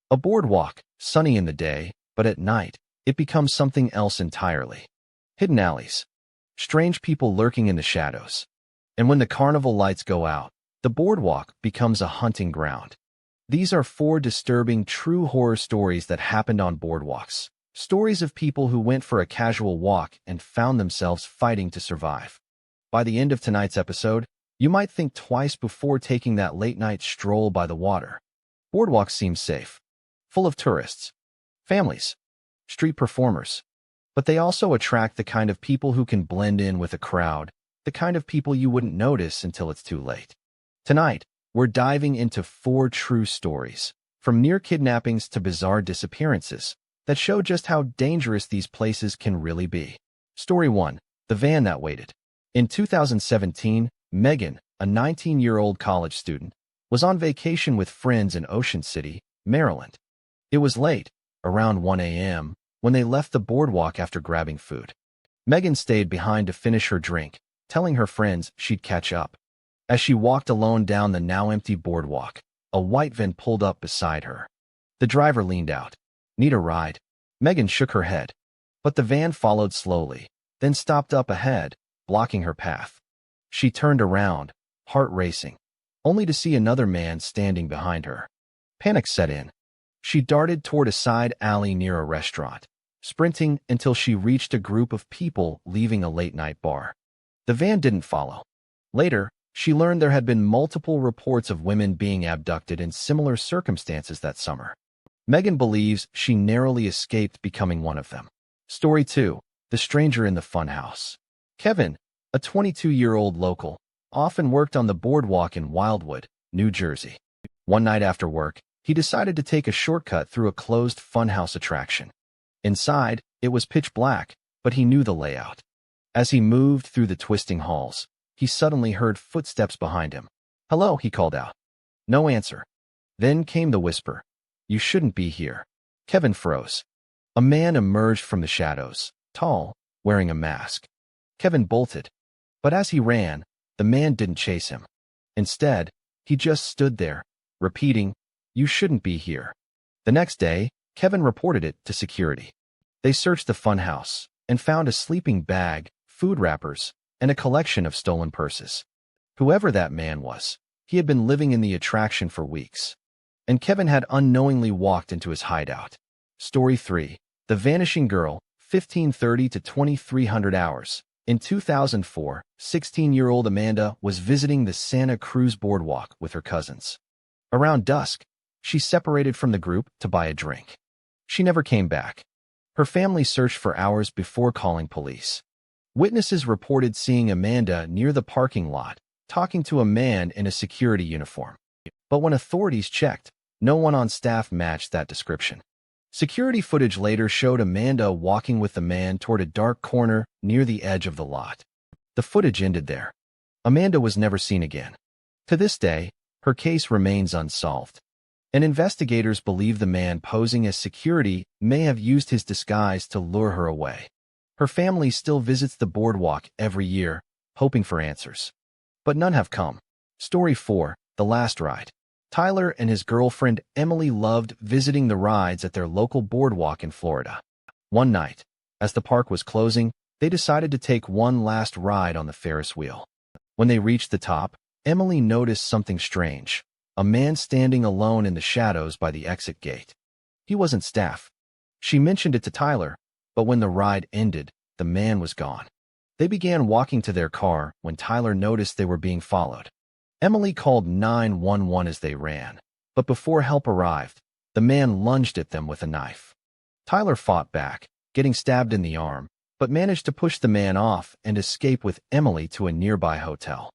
A boardwalk, sunny in the day, but at night, it becomes something else entirely. Hidden alleys. Strange people lurking in the shadows. And when the carnival lights go out, the boardwalk becomes a hunting ground. These are 4 disturbing true horror stories that happened on boardwalks. Stories of people who went for a casual walk and found themselves fighting to survive. By the end of tonight's episode, you might think twice before taking that late-night stroll by the water. Boardwalks seem safe, full of tourists, families, street performers. But they also attract the kind of people who can blend in with a crowd, the kind of people you wouldn't notice until it's too late. Tonight, we're diving into 4 true stories, from near kidnappings to bizarre disappearances, that show just how dangerous these places can really be. Story 1. The Van That Waited. In 2017, Megan, a 19-year-old college student, was on vacation with friends in Ocean City, Maryland. It was late, around 1 a.m., when they left the boardwalk after grabbing food. Megan stayed behind to finish her drink, telling her friends she'd catch up. As she walked alone down the now-empty boardwalk, a white van pulled up beside her. The driver leaned out. "Need a ride?" Megan shook her head. But the van followed slowly, then stopped up ahead, blocking her path. She turned around, heart racing, only to see another man standing behind her. Panic set in. She darted toward a side alley near a restaurant, sprinting until she reached a group of people leaving a late-night bar. The van didn't follow. Later, she learned there had been multiple reports of women being abducted in similar circumstances that summer. Megan believes she narrowly escaped becoming one of them. Story 2. The Stranger in the Funhouse. Kevin, a 22-year-old local, often worked on the boardwalk in Wildwood, New Jersey. One night after work, he decided to take a shortcut through a closed funhouse attraction. Inside, it was pitch black, but he knew the layout. As he moved through the twisting halls, he suddenly heard footsteps behind him. "Hello," he called out. No answer. Then came the whisper, "You shouldn't be here." Kevin froze. A man emerged from the shadows, tall, wearing a mask. Kevin bolted. But as he ran, the man didn't chase him. Instead, he just stood there, repeating, "You shouldn't be here." The next day, Kevin reported it to security. They searched the funhouse and found a sleeping bag, food wrappers, and a collection of stolen purses. Whoever that man was, he had been living in the attraction for weeks. And Kevin had unknowingly walked into his hideout. Story 3. The Vanishing Girl, 1530 to 2300 hours. In 2004, 16-year-old Amanda was visiting the Santa Cruz boardwalk with her cousins. Around dusk, she separated from the group to buy a drink. She never came back. Her family searched for hours before calling police. Witnesses reported seeing Amanda near the parking lot, talking to a man in a security uniform. But when authorities checked, no one on staff matched that description. Security footage later showed Amanda walking with the man toward a dark corner near the edge of the lot. The footage ended there. Amanda was never seen again. To this day, her case remains unsolved. And investigators believe the man posing as security may have used his disguise to lure her away. Her family still visits the boardwalk every year, hoping for answers. But none have come. Story 4. The Last Ride. Tyler and his girlfriend Emily loved visiting the rides at their local boardwalk in Florida. One night, as the park was closing, they decided to take one last ride on the Ferris wheel. When they reached the top, Emily noticed something strange. A man standing alone in the shadows by the exit gate. He wasn't staff. She mentioned it to Tyler, but when the ride ended, the man was gone. They began walking to their car when Tyler noticed they were being followed. Emily called 911 as they ran, but before help arrived, the man lunged at them with a knife. Tyler fought back, getting stabbed in the arm, but managed to push the man off and escape with Emily to a nearby hotel.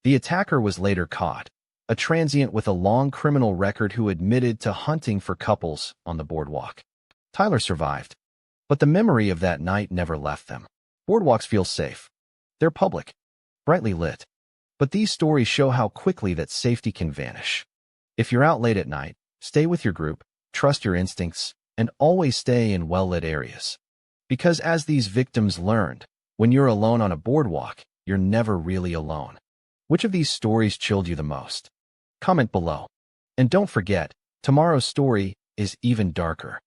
The attacker was later caught, a transient with a long criminal record who admitted to hunting for couples on the boardwalk. Tyler survived, but the memory of that night never left them. Boardwalks feel safe. They're public, brightly lit. But these stories show how quickly that safety can vanish. If you're out late at night, stay with your group, trust your instincts, and always stay in well-lit areas. Because as these victims learned, when you're alone on a boardwalk, you're never really alone. Which of these stories chilled you the most? Comment below. And don't forget, tomorrow's story is even darker.